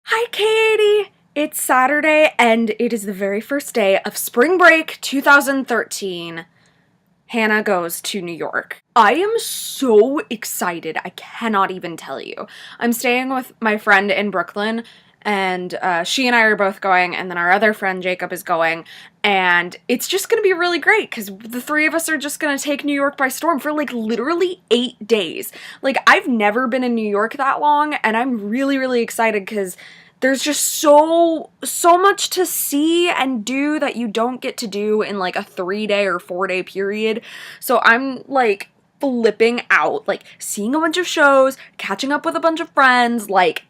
Hi, Katie! It's Saturday, and it is the very first day of spring break 2013. Hannah goes to New York. I am so excited, I cannot even tell you. I'm staying with my friend in Brooklyn, and she and I are both going, and then our other friend Jacob is going, and it's just gonna be really great because the three of us are just gonna take New York by storm for like literally 8 days. Like, I've never been in New York that long, and I'm really, really excited because there's just so much to see and do that you don't get to do in like a 3-day or 4-day period. So I'm like flipping out, like seeing a bunch of shows, catching up with a bunch of friends, like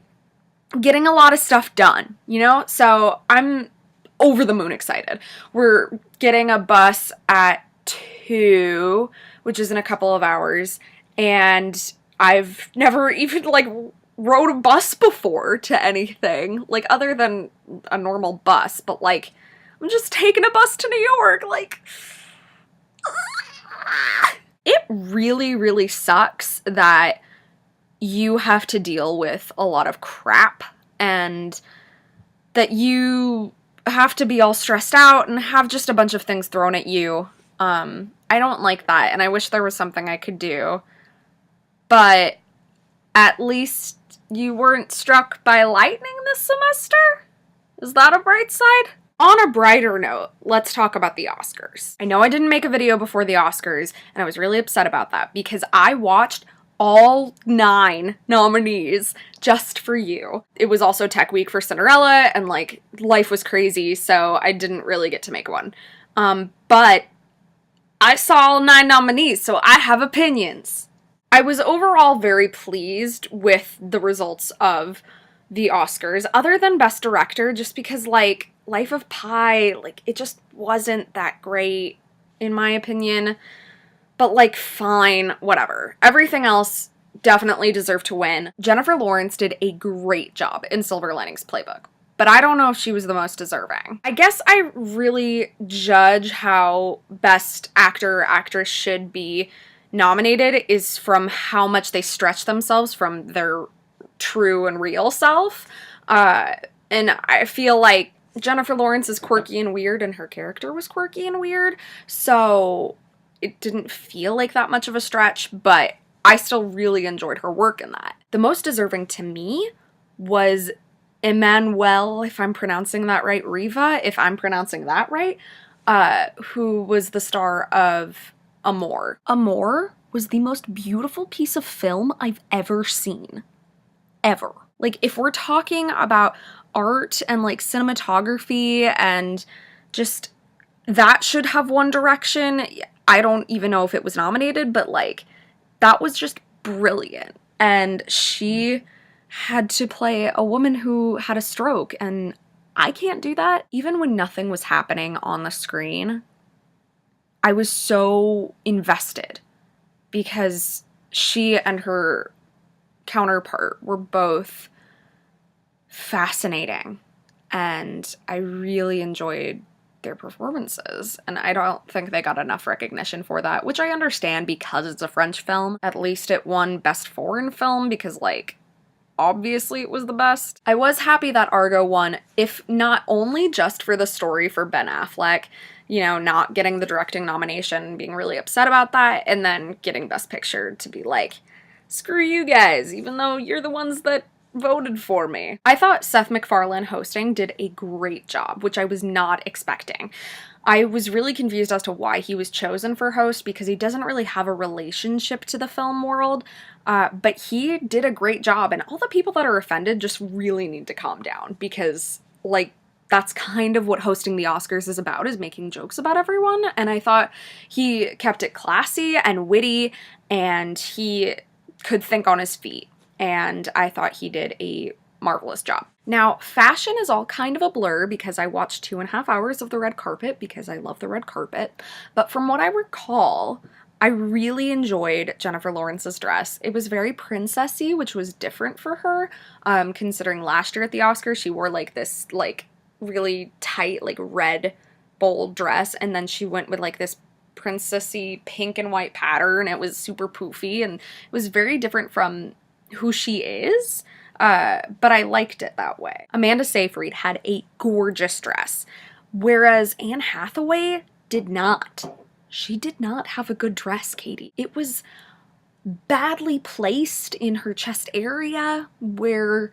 getting a lot of stuff done, you know? So I'm over the moon excited. We're getting a bus at 2, which is in a couple of hours, and I've never even like rode a bus before to anything, like other than a normal bus, but like I'm just taking a bus to New York, like it really, really sucks that you have to deal with a lot of crap and that you have to be all stressed out and have just a bunch of things thrown at you. I don't like that, and I wish there was something I could do, but at least you weren't struck by lightning this semester? Is that a bright side? On a brighter note, let's talk about the Oscars. I know I didn't make a video before the Oscars, and I was really upset about that because I watched all 9 nominees just for you. It was also Tech Week for Cinderella, and like life was crazy, so I didn't really get to make one. But I saw all 9 nominees, so I have opinions. I was overall very pleased with the results of the Oscars, other than Best Director, just because, like, Life of Pi, like, it just wasn't that great, in my opinion. But, like, fine, whatever. Everything else definitely deserved to win. Jennifer Lawrence did a great job in Silver Linings Playbook, but I don't know if she was the most deserving. I guess I really judge how Best Actor or Actress should be nominated is from how much they stretch themselves from their true and real self. And I feel like Jennifer Lawrence is quirky and weird, and her character was quirky and weird, so it didn't feel like that much of a stretch, but I still really enjoyed her work in that. The most deserving to me was Emmanuel, if I'm pronouncing that right, Riva, if I'm pronouncing that right, who was the star of Amour. Amour was the most beautiful piece of film I've ever seen. Ever. Like, if we're talking about art and like cinematography and just that should have One Direction, I don't even know if it was nominated, but like that was just brilliant. And she had to play a woman who had a stroke, and I can't do that. Even when nothing was happening on the screen, I was so invested because she and her counterpart were both fascinating, and I really enjoyed their performances, and I don't think they got enough recognition for that, which I understand because it's a French film. At least it won Best Foreign Film because, like, obviously it was the best. I was happy that Argo won, if not only just for the story for Ben Affleck, you know, not getting the directing nomination, being really upset about that, and then getting Best Picture to be like, screw you guys, even though you're the ones that voted for me. I thought Seth MacFarlane hosting did a great job, which I was not expecting. I was really confused as to why he was chosen for host because he doesn't really have a relationship to the film world, but he did a great job, and all the people that are offended just really need to calm down because, like, that's kind of what hosting the Oscars is about, is making jokes about everyone, and I thought he kept it classy and witty, and he could think on his feet, and I thought he did a marvelous job. Now, fashion is all kind of a blur because I watched 2.5 hours of the red carpet because I love the red carpet, but from what I recall, I really enjoyed Jennifer Lawrence's dress. It was very princessy, which was different for her, considering last year at the Oscars she wore like this like really tight like red bold dress, and then she went with like this princessy pink and white pattern. It was super poofy, and it was very different from who she is. But I liked it that way. Amanda Seyfried had a gorgeous dress, whereas Anne Hathaway did not. She did not have a good dress, Katie. It was badly placed in her chest area where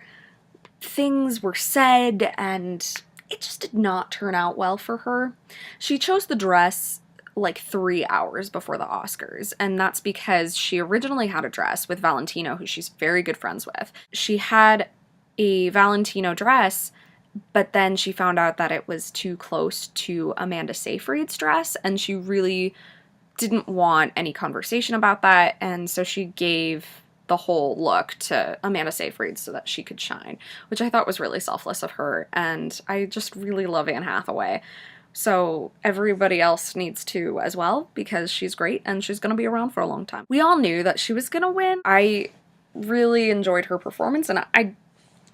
things were said, and it just did not turn out well for her. She chose the dress like 3 hours before the Oscars, and that's because she originally had a dress with Valentino, who she's very good friends with. She had a Valentino dress, but then she found out that it was too close to Amanda Seyfried's dress, and she really didn't want any conversation about that, and so she gave the whole look to Amanda Seyfried so that she could shine, which I thought was really selfless of her, and I just really love Anne Hathaway. So everybody else needs to as well, because she's great and she's gonna be around for a long time. We all knew that she was gonna win. I really enjoyed her performance, and I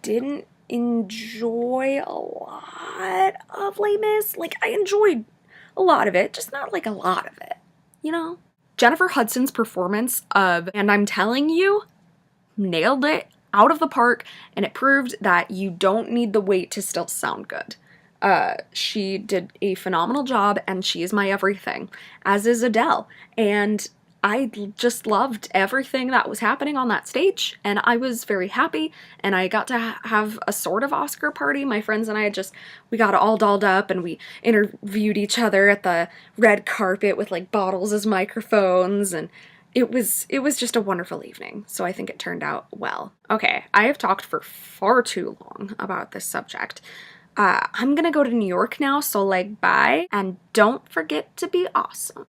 didn't enjoy a lot of Les Mis. Like, I enjoyed a lot of it, just not like a lot of it, you know? Jennifer Hudson's performance of And I'm Telling You nailed it out of the park, and it proved that you don't need the weight to still sound good. She did a phenomenal job, and she is my everything, as is Adele, and I just loved everything that was happening on that stage, and I was very happy, and I got to have a sort of Oscar party. My friends and I we got all dolled up, and we interviewed each other at the red carpet with like bottles as microphones, and it was just a wonderful evening, so I think it turned out well. Okay, I have talked for far too long about this subject. I'm gonna go to New York now, so like bye, and don't forget to be awesome.